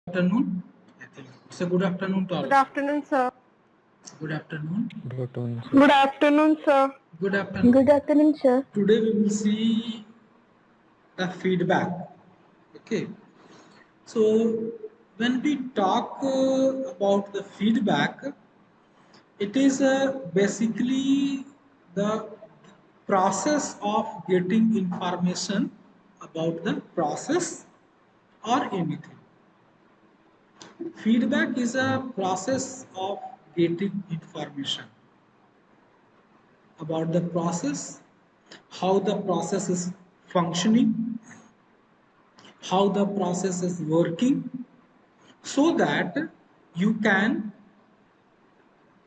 Afternoon. I think it's a good afternoon to all Good of you. afternoon, sir. Good afternoon. Good afternoon, sir. Good afternoon, sir. Good afternoon. Good afternoon, sir. Today we will see the feedback. Okay. So when we talk about the feedback, it is basically the process of getting information about the process or anything. Feedback is a process of getting information about the process, how the process is functioning, how the process is working, so that you can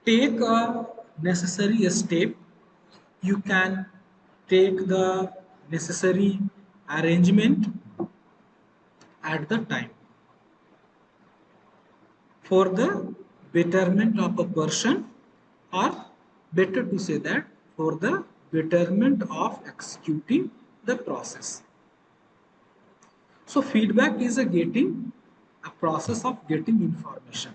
take a necessary step, you can take the necessary arrangement at the time for the betterment of a person, or better to say that for the betterment of executing the process. So feedback is a process of getting information.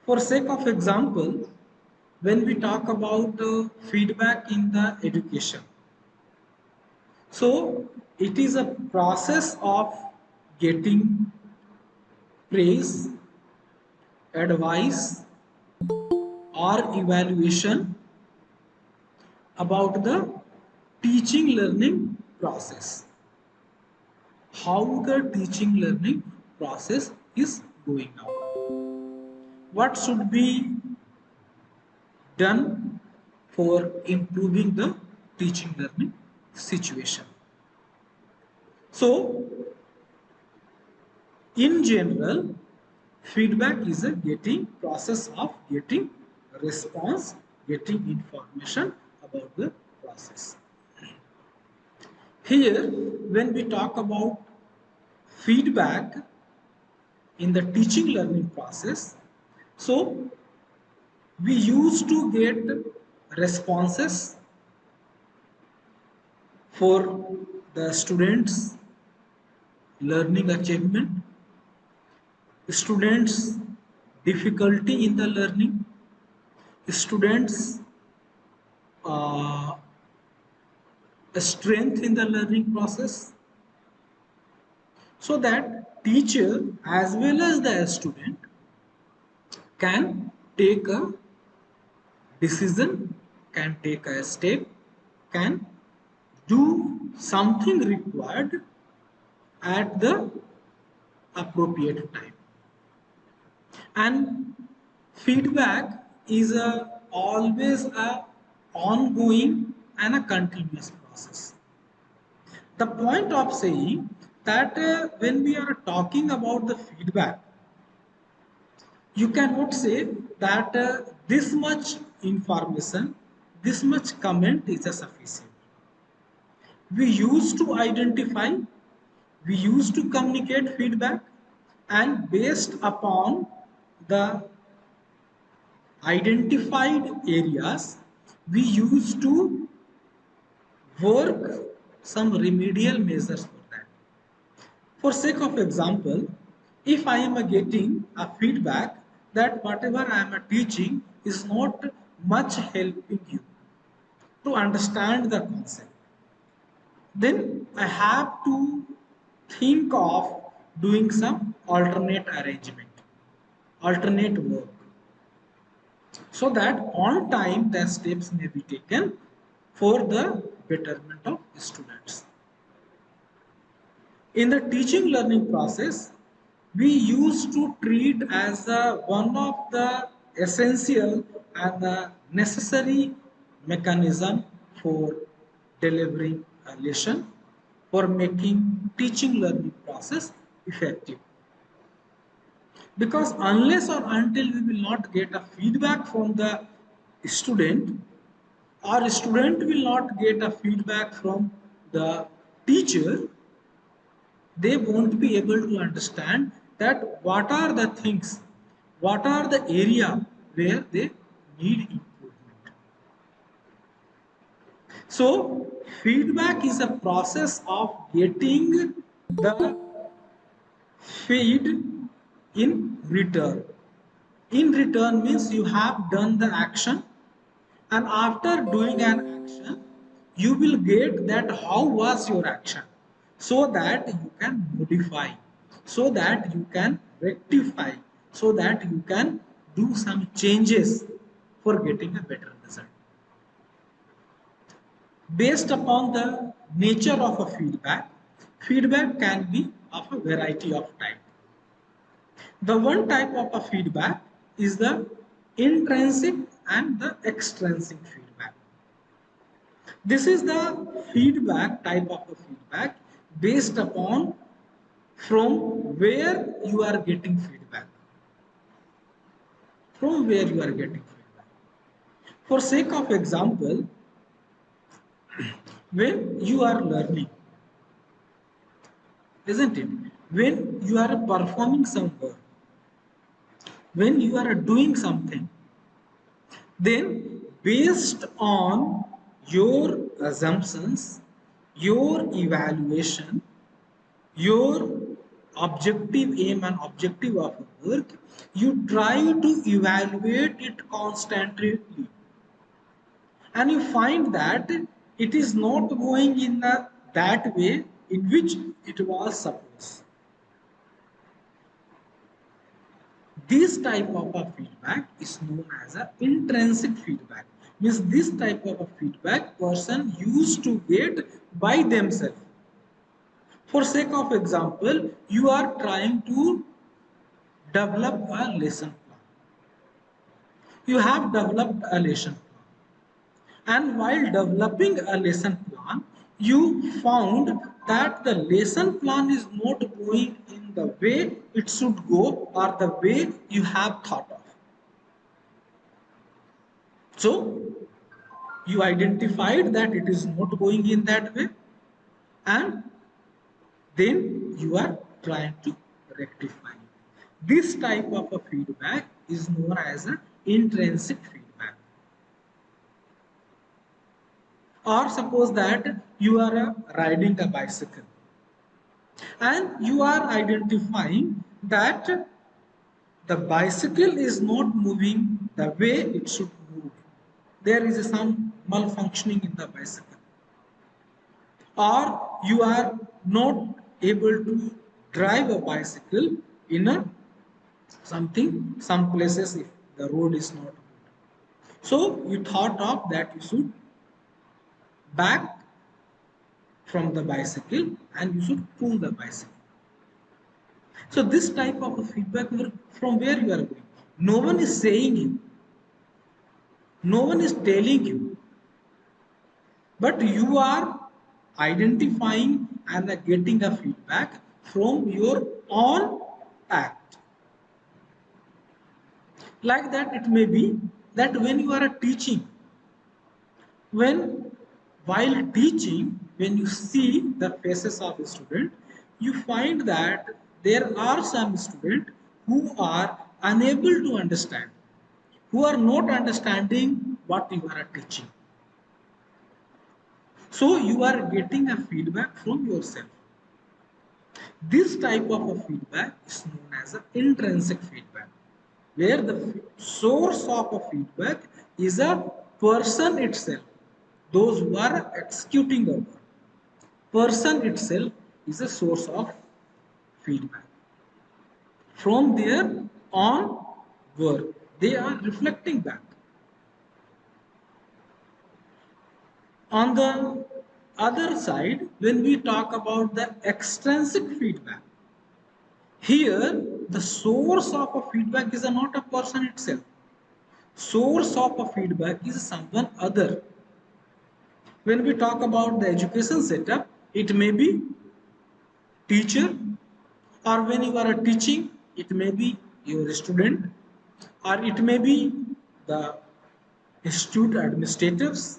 For sake of example, when we talk about feedback in the education, so it is a process of getting praise, advice, or evaluation about the teaching learning process, how the teaching learning process is going on, what should be done for improving the teaching learning situation. So in general, feedback is a getting process of getting response, getting information about the process. Here when we talk about feedback in the teaching learning process, so we used to get responses for the students learning achievement, students difficulty in the learning, students uh, strength in the learning process, so that teacher as well as the student can take a decision, can take a step, can do something required at the appropriate time. And feedback is always a ongoing and a continuous process. The point of saying that when we are talking about the feedback, you cannot say that this much information, this much comment is a sufficient. We used to identify, we used to communicate feedback, and based upon the identified areas, we used to work some remedial measures for that. For sake of example, if I am getting a feedback that whatever I am teaching is not much helping you to understand the concept, then I have to think of doing some alternate arrangement, alternate work, so that on time the steps may be taken for the betterment of students. In the teaching learning process, we used to treat as one of the essential and the necessary mechanism for delivering a lesson, for making teaching learning process effective. Because unless or until we will not get a feedback from the student, or student will not get a feedback from the teacher, they won't be able to understand that what are the things, what are the area where they need improvement. So feedback is a process of getting the feed in return. In return means you have done the action, and after doing an action you will get that how was your action, so that you can modify, so that you can rectify, so that you can do some changes for getting a better result. Based upon the nature of a feedback, feedback can be of a variety of type. The one type of a feedback is the intrinsic and the extrinsic feedback. This is the feedback type of the feedback based upon from where you are getting feedback. From where you are getting feedback. For sake of example, when you are learning, isn't it? When you are performing some work, when you are doing something, then based on your assumptions, your evaluation, your objective aim and objective of work, you try to evaluate it constantly, and you find that it is not going in that way in which it was supposed. This type of a feedback is known as a intrinsic feedback. Means this type of a feedback person used to get by themselves. For sake of example, you are trying to develop a lesson plan. You have developed a lesson plan, and while developing a lesson plan, you found that the lesson plan is not going in the way it should go or the way you have thought of. So you identified that it is not going in that way, and then you are trying to rectify. This type of a feedback is known as an intrinsic feedback. Or suppose that you are riding a bicycle and you are identifying that the bicycle is not moving the way it should move. There is some malfunctioning in the bicycle, or you are not able to drive a bicycle in a something some places if the road is not good. So you thought of that you should back from the bicycle and you should pull the bicycle. So this type of a feedback from where you are going, no one is saying you, no one is telling you, but you are identifying and getting a feedback from your own act. Like that, it may be that when you are teaching, when while teaching, when you see the faces of a student, you find that there are some students who are unable to understand, who are not understanding what you are teaching. So you are getting a feedback from yourself. This type of a feedback is known as an intrinsic feedback, where the source of a feedback is a person itself, those who are executing the work. Person itself is a source of feedback. From their own work, they are reflecting back. On the other side, when we talk about the extrinsic feedback, here the source of a feedback is not a person itself. Source of a feedback is someone other. When we talk about the education setup, it may be teacher, or when you are teaching, it may be your student, or it may be the institute administrators,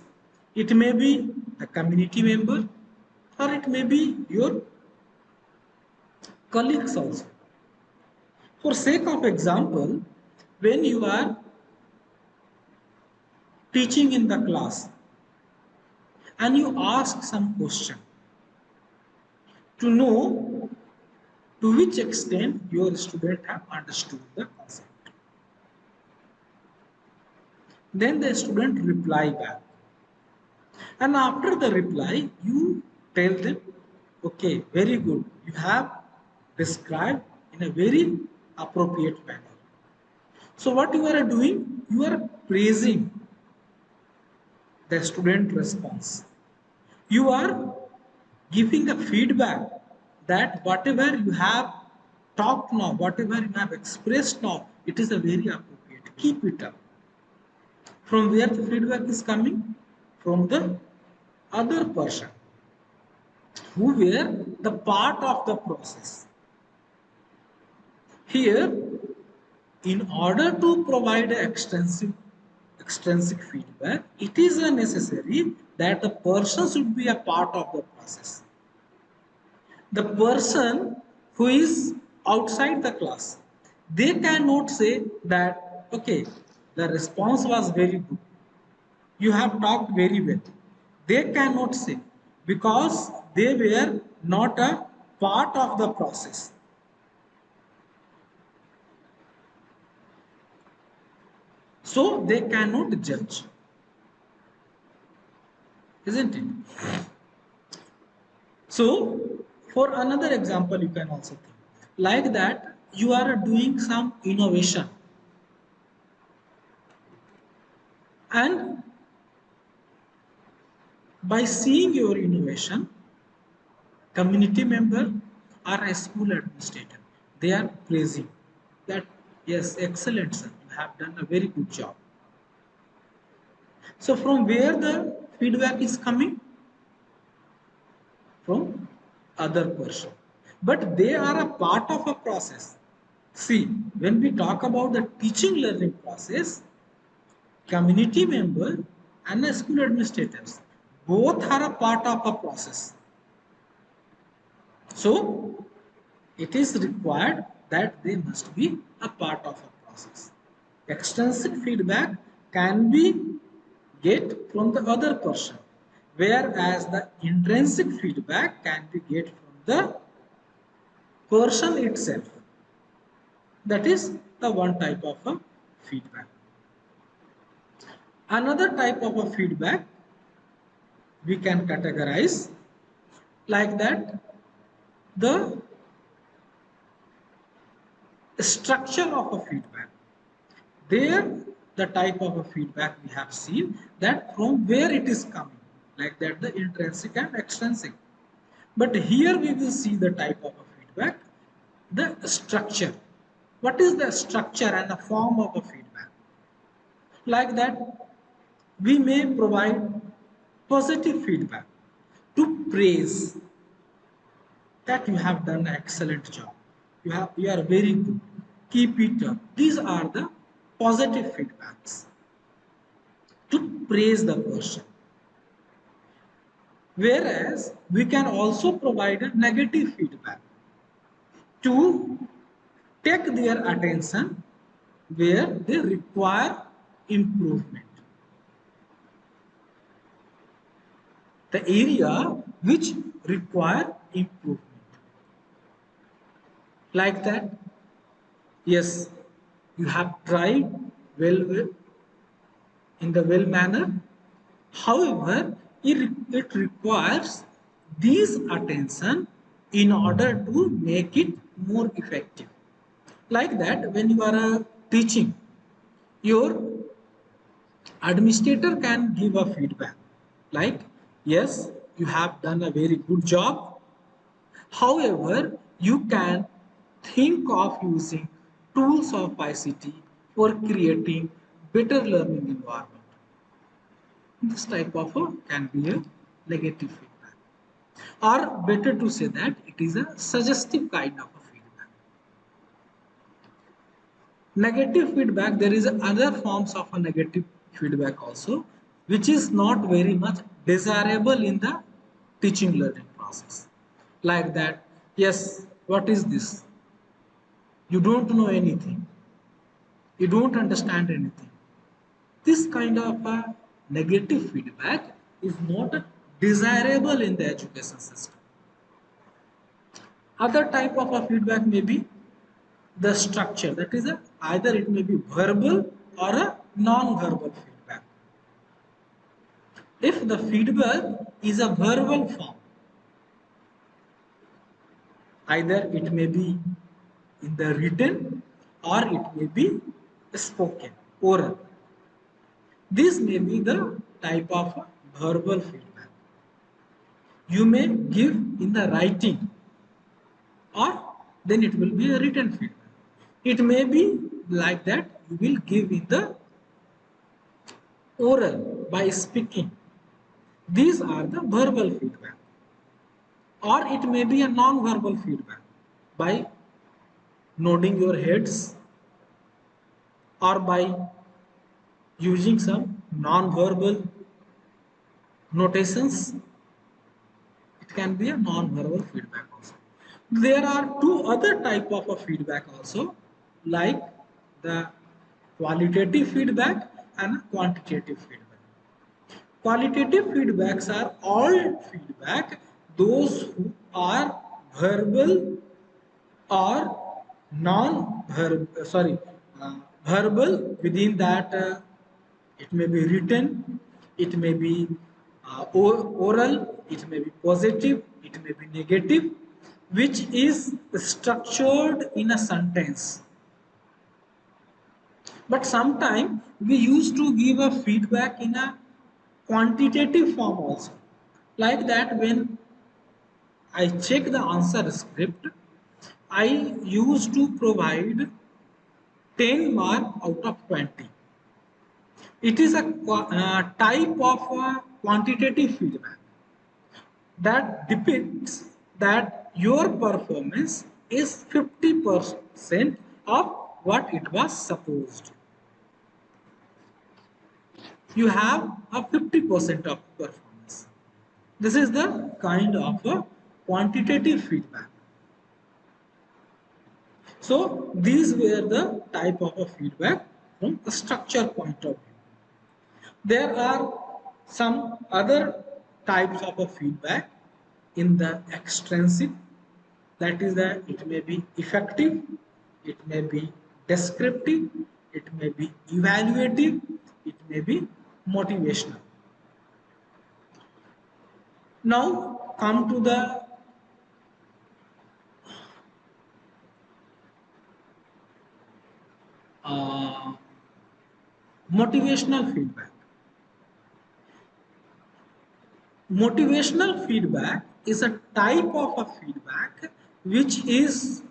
it may be the community member, or it may be your colleagues also. For sake of example, when you are teaching in the class and you ask some question to know to which extent your student have understood the concept. Then the student reply back. And after the reply, you tell them, okay, very good. You have described in a very appropriate manner. So what you are doing, you are praising the student response. You are giving a feedback that whatever you have talked now, whatever you have expressed now, it is a very appropriate. Keep it up. From where the feedback is coming? From the other person who were the part of the process. Here, in order to provide extrinsic feedback, it is necessary that the person should be a part of the process. The person who is outside the class, they cannot say that, okay, the response was very good. You have talked very well. They cannot say because they were not a part of the process. So they cannot judge, isn't it? So, for another example, you can also think like that you are doing some innovation, and by seeing your innovation, community member or a school administrator, they are praising that yes, excellent sir, you have done a very good job. So, from where the feedback is coming? From other person, but they are a part of a process. See, when we talk about the teaching learning process, community member and the school administrators both are a part of a process. So it is required that they must be a part of a process. Extrinsic feedback can be get from the other person, whereas the intrinsic feedback can be get from the person itself. That is the one type of a feedback. Another type of a feedback we can categorize like that the structure of a feedback. There, the type of a feedback we have seen that from where it is coming, like that the intrinsic and extrinsic. But here we will see the type of a feedback, the structure. What is the structure and the form of a feedback? Like that, we may provide positive feedback to praise that you have done an excellent job. You are very good. Keep it up. These are the positive feedbacks to praise the person. Whereas we can also provide a negative feedback to take their attention where they require improvement. The area which require improvement. Like that, yes, you have tried well in the well manner. However, it requires this attention in order to make it more effective. Like that, when you are teaching, your administrator can give a feedback like, yes, you have done a very good job. However, you can think of using tools of ICT for creating better learning environment. This type of can be a negative feedback, or better to say that it is a suggestive kind of a feedback. Negative feedback, there is other forms of a negative feedback also, which is not very much desirable in the teaching learning process. Like that, yes, what is this? You don't know anything. You don't understand anything. This kind of a negative feedback is not desirable in the education system. Other type of a feedback may be the structure, that is either it may be verbal or a non-verbal feedback. If the feedback is a verbal form, either it may be in the written or it may be spoken, oral. This may be the type of verbal feedback. You may give in the writing, or then it will be a written feedback. It may be like that you will give in the oral by speaking. These are the verbal feedback. Or it may be a non-verbal feedback by nodding your heads or by using some non-verbal notations. It can be a non-verbal feedback also. There are two other type of a feedback also, like the qualitative feedback and quantitative feedback. Qualitative feedbacks are all feedback those who are verbal or non-verbal, verbal. Within that, it may be written, it may be oral, it may be positive, it may be negative, which is structured in a sentence. But sometimes we used to give a feedback in a quantitative form also. Like that, when I check the answer script, I used to provide 10 mark out of 20. It is a type of quantitative feedback that depicts that your performance is 50% of what it was supposed. You have a 50% of performance. This is the kind of a quantitative feedback. So these were the type of a feedback from a structure point of view. There are some other types of a feedback in the extrinsic, that is that it may be effective, it may be descriptive, it may be evaluative, it may be motivational. Now come to the uh, motivational feedback. Motivational feedback is a type of a feedback which is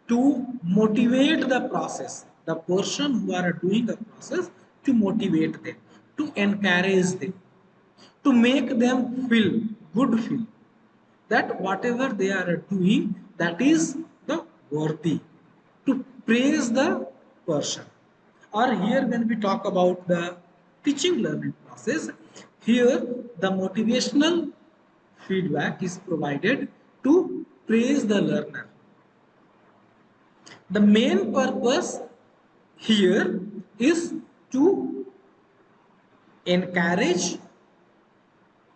to motivate the process, the person who are doing the process, to motivate them, to encourage them, to make them feel good, feel that whatever they are doing, that is the worthy, to praise the person. Or here when we talk about the teaching learning process, here the motivational feedback is provided to praise the learner. The main purpose here is to encourage,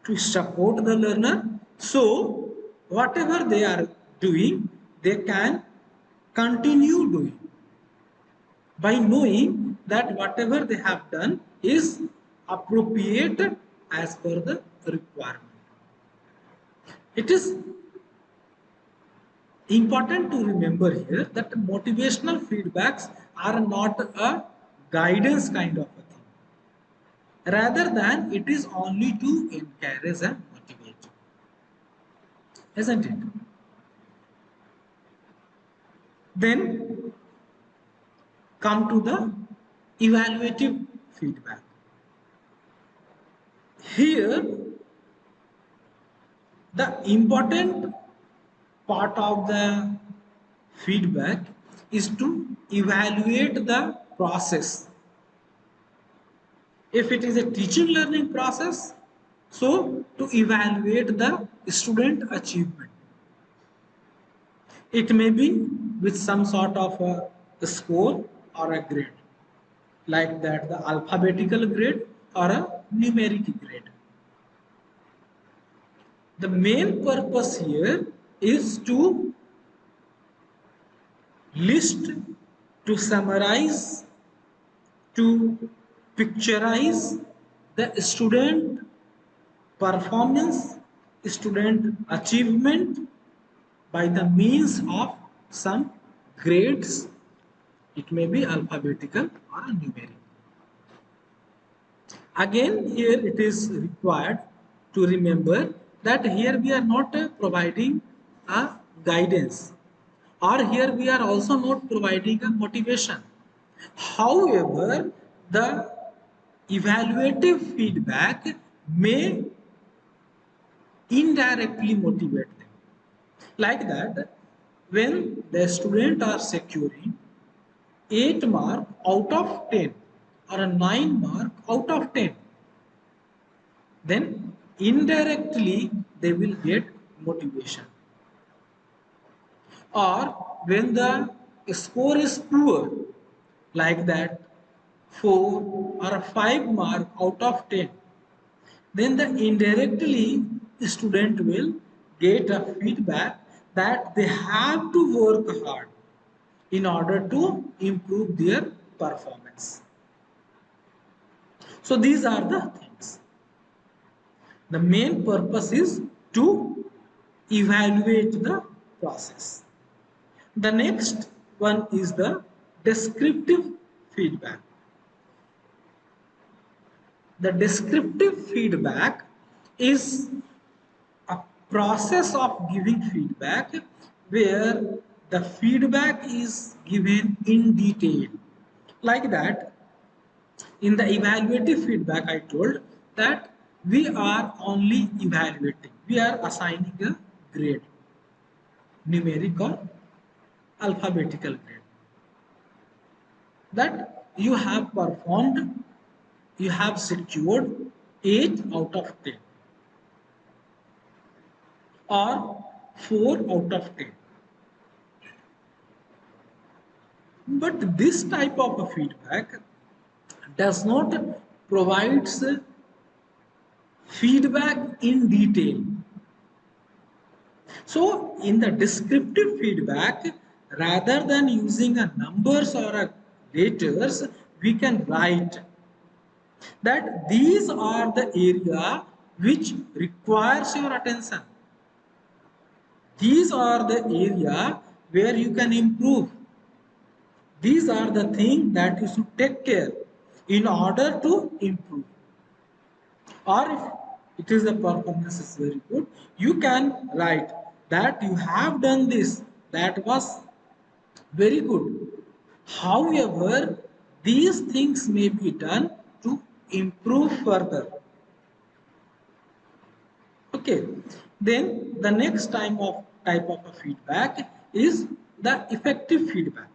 to support the learner, so whatever they are doing they can continue doing by knowing that whatever they have done is appropriate as per the requirement. It is important to remember here that motivational feedbacks are not a guidance kind of a thing, rather than it is only to encourage and motivate, isn't it? Then come to the evaluative feedback. Here, the important part of the feedback is to evaluate the process. If it is a teaching learning process, so to evaluate the student achievement. It may be with some sort of a score or a grade, like that the alphabetical grade or a numeric grade. The main purpose here is to list, to summarize, to picturize the student performance, student achievement by the means of some grades. It may be alphabetical or numeric. Again, here it is required to remember that here we are not providing a guidance, or here we are also not providing a motivation. However, the evaluative feedback may indirectly motivate them. Like that, when the student are securing 8 mark out of 10 or a 9 mark out of 10, then indirectly they will get motivation. Or when the score is poor, like that 4 or a 5 mark out of 10, then the indirectly student will get a feedback that they have to work hard in order to improve their performance. So these are the things. The main purpose is to evaluate the process. The next one is the descriptive feedback. The descriptive feedback is a process of giving feedback where the feedback is given in detail. Like that, in the evaluative feedback, I told that we are only evaluating, we are assigning a grade, numeric or alphabetical grade, that you have performed, you have secured 8 out of 10 or 4 out of 10. But this type of a feedback does not provides feedback in detail. So in the descriptive feedback, rather than using a numbers or a letters, we can write that these are the area which requires your attention. These are the area where you can improve. These are the things that you should take care in order to improve. Or if it is the performance is very good, you can write that you have done this, that was very good. However, these things may be done to improve further. Okay, then the next type of a feedback is the effective feedback.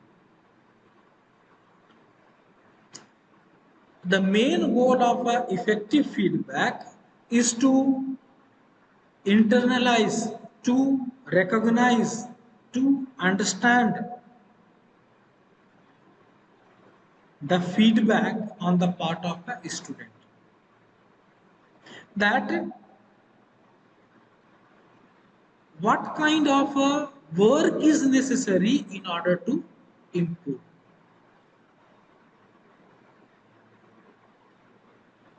The main goal of a effective feedback is to internalize, to recognize, to understand the feedback on the part of a student. That what kind of a work is necessary in order to improve.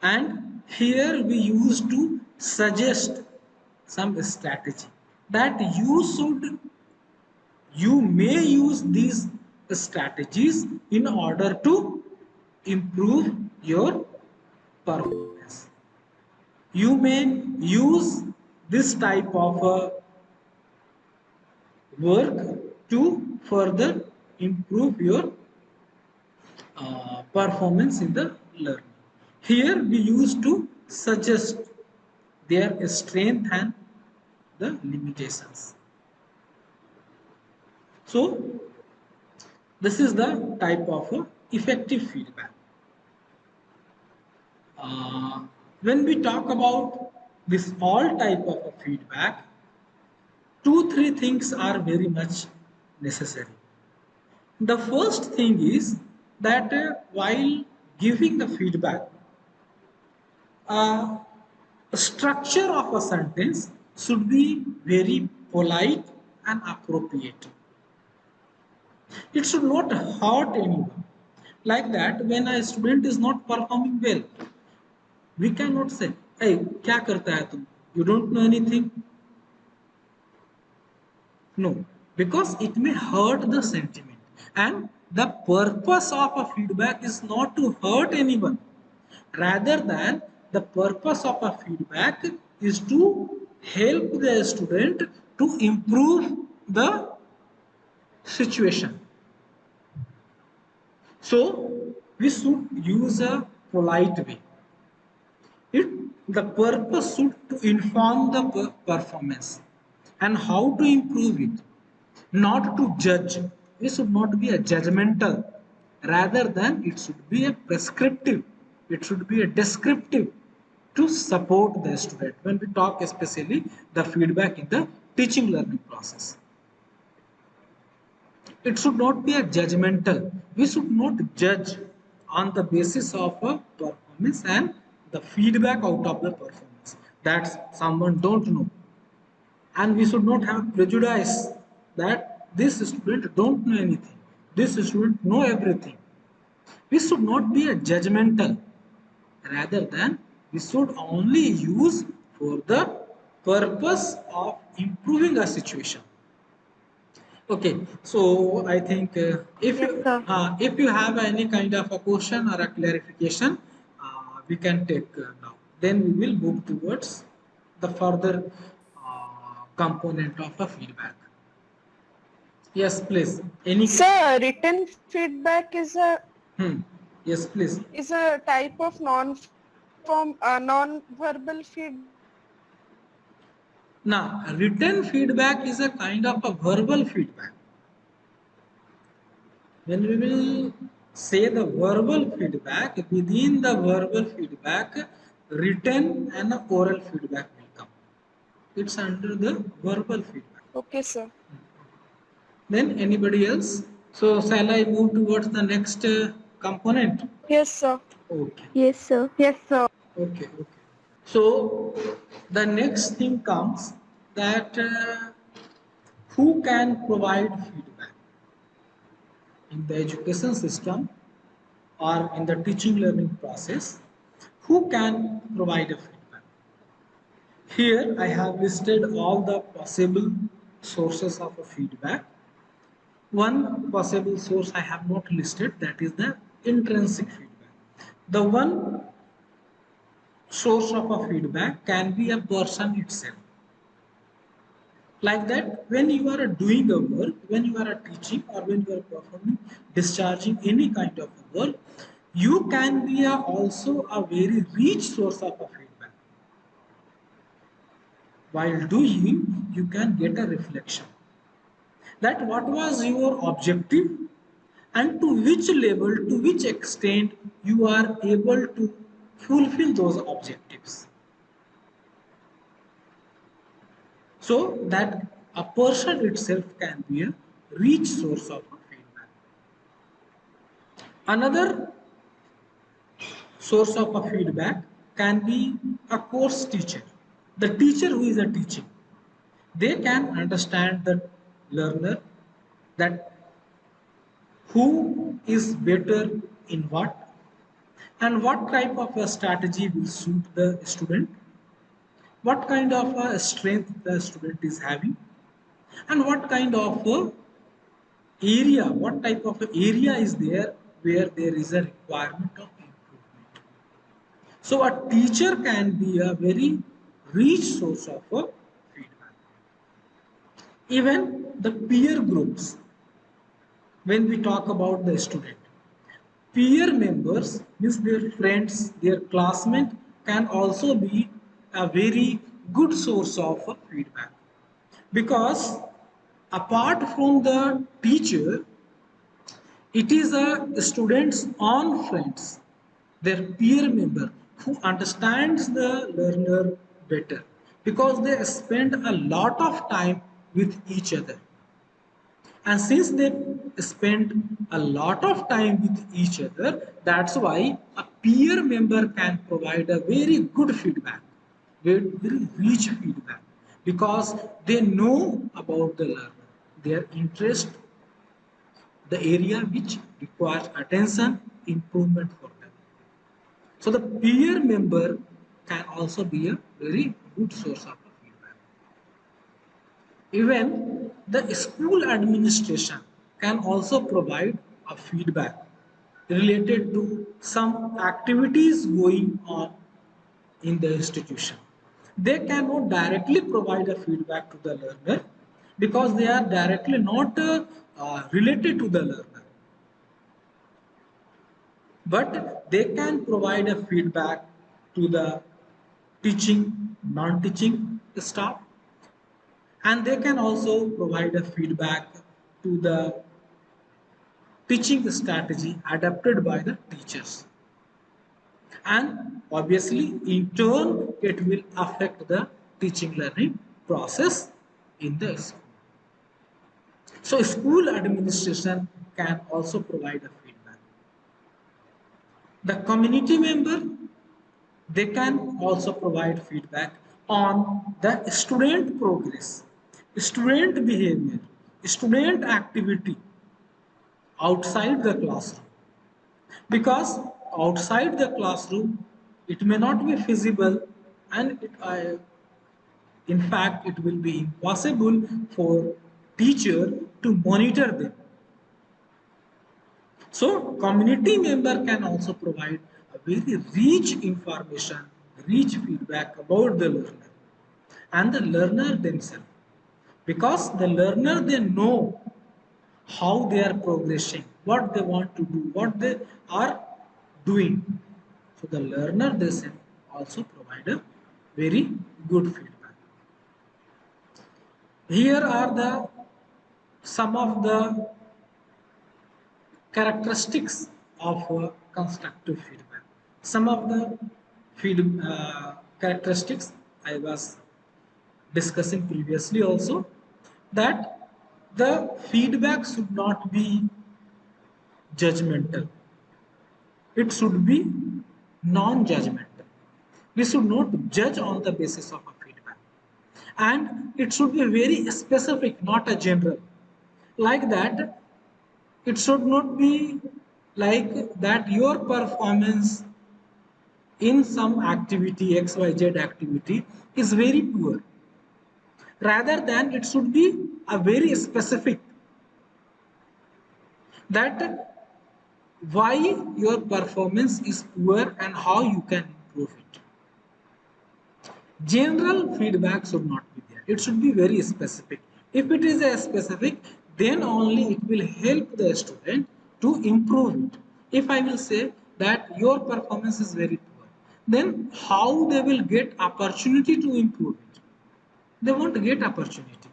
And here we used to suggest some strategy that you may use these strategies in order to improve your performance. You may use this type of work to further improve your performance in the learning. Here we used to suggest their strength and the limitations. So this is the type of effective feedback. When we talk about this all type of feedback, 2 3 things are very much necessary. The first thing is that while giving the feedback, uh, structure of a sentence should be very polite and appropriate. It should not hurt anyone. Like that, when a student is not performing well, we cannot say, hey, क्या करता है तुम? You don't know anything. No, because it may hurt the sentiment. And the purpose of a feedback is not to hurt anyone. Rather than the purpose of a feedback is to help the student to improve the situation. So we should use a polite way. It the purpose should to inform the performance and how to improve it, not to judge. It should not be a judgmental, rather than it should be a prescriptive. It should be a descriptive to support the student. When we talk especially the feedback in the teaching learning process, it should not be a judgmental. We should not judge on the basis of a performance and the feedback out of the performance that someone don't know. And we should not have prejudice that this student don't know anything, this student know everything. We should not be a judgmental, rather than we should only use for the purpose of improving a situation. Okay, so I think Yes, sir. if you have any kind of a question or a clarification, we can take now. Then we will move towards the further component of a feedback. Yes, please. Any? Sir, written feedback Hmm. Yes, please. is a type of non-verbal feedback. Now, written feedback is a kind of a verbal feedback. When we will say the verbal feedback, within the verbal feedback, written and oral feedback will come. It's under the verbal feedback. Okay, sir. Then anybody else? So shall I move towards the next component? Yes, sir. Okay. Yes, sir. Yes, sir. Okay. Okay. So the next thing comes that who can provide feedback in the education system or in the teaching learning process? Who can provide a feedback? Here I have listed all the possible sources of a feedback. One possible source I have not listed, that is the intrinsic feedback. The one source of a feedback can be a person itself. Like that, when you are doing a work, when you are teaching, or when you are performing, discharging any kind of work, you can be also a very rich source of a feedback. While doing, you can get a reflection that what was your objective and to which level, to which extent you are able to fulfill those objectives. So that a person itself can be a rich source of feedback. Another source of a feedback can be a course teacher. The teacher who is a teaching, they can understand the learner that who is better in what and what type of a strategy will suit the student, what kind of a strength the student is having, and what kind of a area, what type of area is there where there is a requirement of improvement. So a teacher can be a very rich source of a feedback. Even the peer groups, when we talk about the student, peer members means their friends, their classmates can also be a very good source of feedback, because apart from the teacher, it is a student's own friends, their peer member who understands the learner better, because they spend a lot of time with each other. And since they spend a lot of time with each other, that's why a peer member can provide a very good feedback, very rich feedback, because they know about the learner, their interest, the area which requires attention, improvement for them. So the peer member can also be a very good source of feedback. Even the school administration can also provide a feedback related to some activities going on in the institution. They cannot directly provide a feedback to the learner because they are directly not related to the learner, but they can provide a feedback to the teaching, non-teaching staff, and they can also provide a feedback to the teaching strategy adapted by the teachers. And obviously in turn it will affect the teaching learning process in the school. So school administration can also provide a feedback. The community member, they can also provide feedback on the student progress, student behavior, student activity outside the classroom. Because outside the classroom it may not be feasible, and in fact it will be impossible for teacher to monitor them. So community member can also provide a very rich information, rich feedback about the learner and the learner themselves, because the learner, they know how they are progressing, what they want to do, what they are doing. So the learner themselves also provide a very good feedback. Here are the some of the characteristics of constructive feedback. Some of the characteristics I was discussing previously also, that the feedback should not be judgmental. It should be non-judgmental. We should not judge on the basis of a feedback. And it should be very specific, not a general. Like that, it should not be like that your performance in some activity, XYZ activity, is very poor. Rather than it should be a very specific, that why your performance is poor and how you can improve it. General feedback should not be there. It should be very specific. If it is a specific, then only it will help the student to improve it. If I will say that your performance is very poor, then how they will get opportunity to improve it? They won't get opportunity.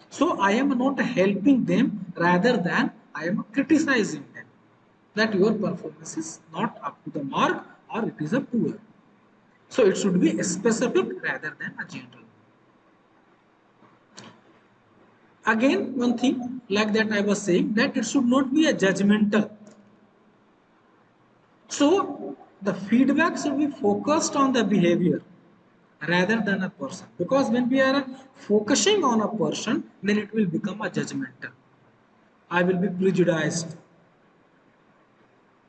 So I am not helping them, rather than I am criticizing them that your performance is not up to the mark or it is a poor. So it should be specific rather than a general. Again, one thing like that I was saying, that it should not be a judgmental. So the feedback should be focused on the behavior rather than a person. Because when we are focusing on a person, then it will become a judgmental. I will be prejudiced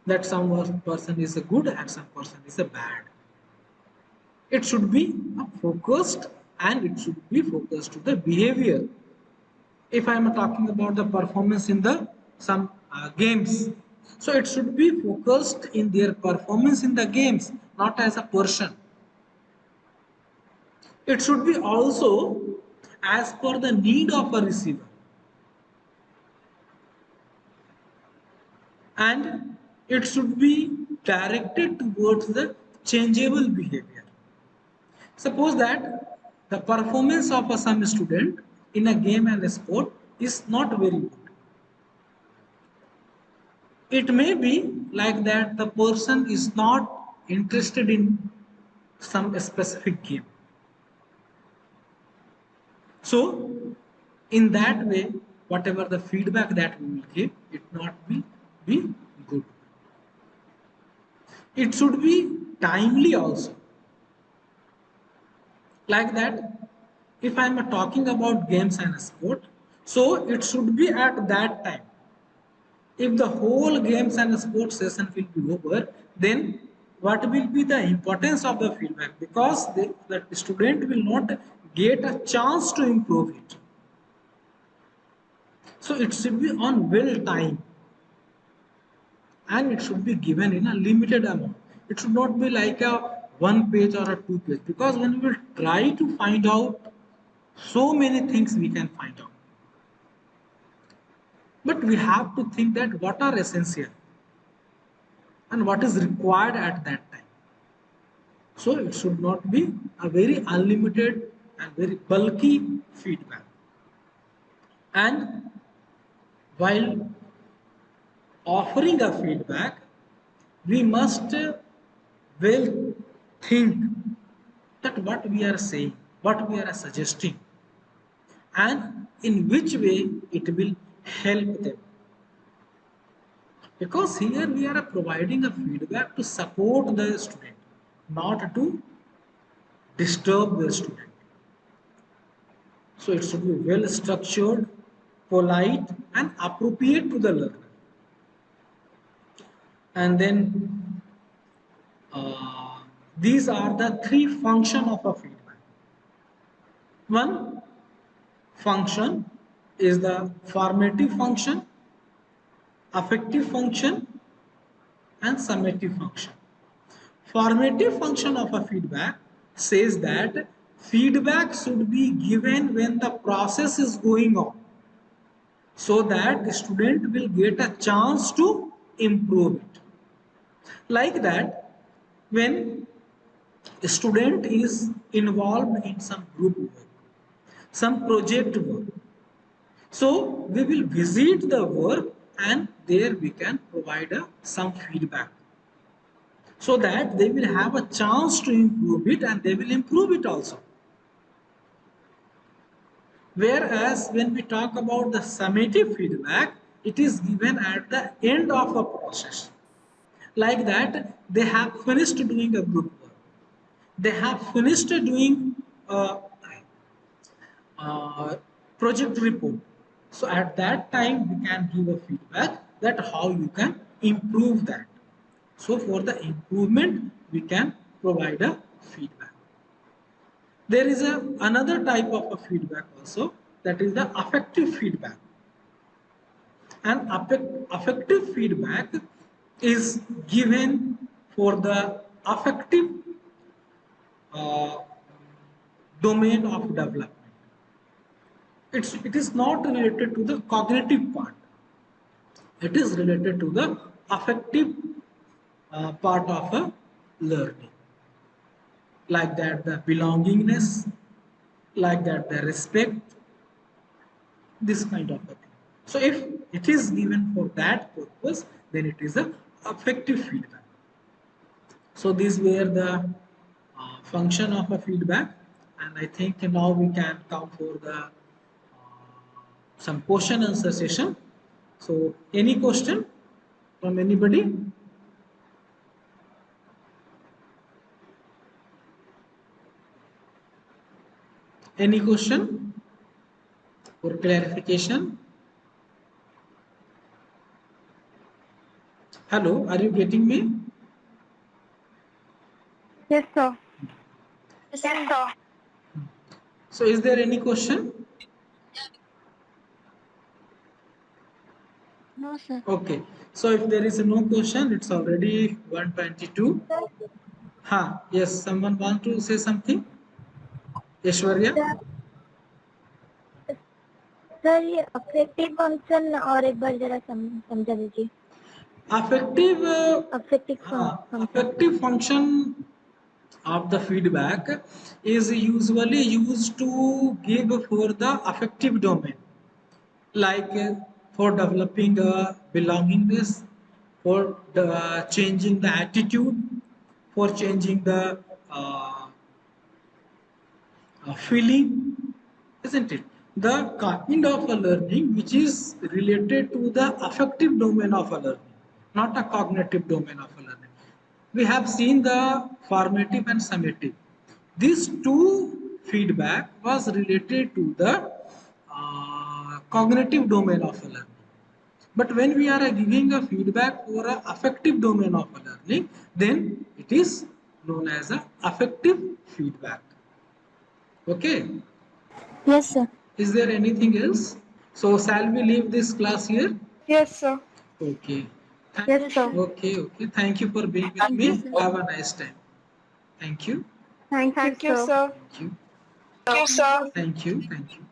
that some person is a good and some person is a bad. It should be focused, and it should be focused to the behavior. If I am talking about the performance in the some games, so it should be focused in their performance in the games, not as a person. It should be also as per the need of a receiver, and it should be directed towards the changeable behavior. Suppose that the performance of some student in a game and a sport is not very good. It may be like that the person is not interested in some specific game. So, in that way, whatever the feedback that we will give, it not be good. It should be timely also. Like that, if I am talking about games and sport, so it should be at that time. If the whole games and sports session will be over, then what will be the importance of the feedback? Because the student will not get a chance to improve it. So it should be on well time, and it should be given in a limited amount. It should not be like a one page or a two page, because when we will try to find out, so many things we can find out. But we have to think that what are essential and what is required at that time. So it should not be a very unlimited and very bulky feedback. And while offering a feedback, we must well think that what we are saying, what we are suggesting, and in which way it will help them. Because here we are providing a feedback to support the student, not to disturb the student. So it should be well structured, polite, and appropriate to the learner. And then these are the three functions of a feedback. One function is the formative function, affective function, and summative function. Formative function of a feedback says that feedback should be given when the process is going on, so that the student will get a chance to improve it. Like that, when a student is involved in some group work, some project work, so we will visit the work and there we can provide some feedback, so that they will have a chance to improve it and they will improve it also. Whereas when we talk about the summative feedback, it is given at the end of a process. Like that, they have finished doing a group work, they have finished doing a, project report. So at that time, we can give a feedback that how you can improve that. So for the improvement, we can provide a feedback. There is another type of a feedback also, that is the affective feedback. And affective feedback is given for the affective uh, domain of development. It is not related to the cognitive part. It is related to the affective part of a learning. Like that, the belongingness, like that, the respect, this kind of a thing. So if it is given for that purpose, then it is a affective feedback. So these were the function of a feedback, and I think now we can come for the some question answer session. So any question from anybody? Any question for clarification? Hello, are you getting me? Yes, sir. Yes, sir. So is there any question? No, sir. Okay. So if there is no question, it's already 1:22. Yes, someone want to say something? Aishwarya? Sir ये affective function और एक बार जरा समझा दीजिए. Affective, affective function. affective function of the feedback is usually used to give for the affective domain, like for developing a belongingness, for the changing the attitude, for changing the feeling, isn't it? The kind of a learning which is related to the affective domain of a learning, not a cognitive domain of a learning. We have seen the formative and summative. These two feedback was related to the cognitive domain of a learning. But when we are giving a feedback for a affective domain of a learning, then it is known as a affective feedback. Okay. Yes, sir. Is there anything else? So shall we leave this class here? Yes, sir. Okay. Yes, sir. Okay, okay. Thank you for being with Thank you, me. sir. Have a nice time. Thank you. Thank you, sir. Thank you. Thank you, sir. Thank you. Thank you.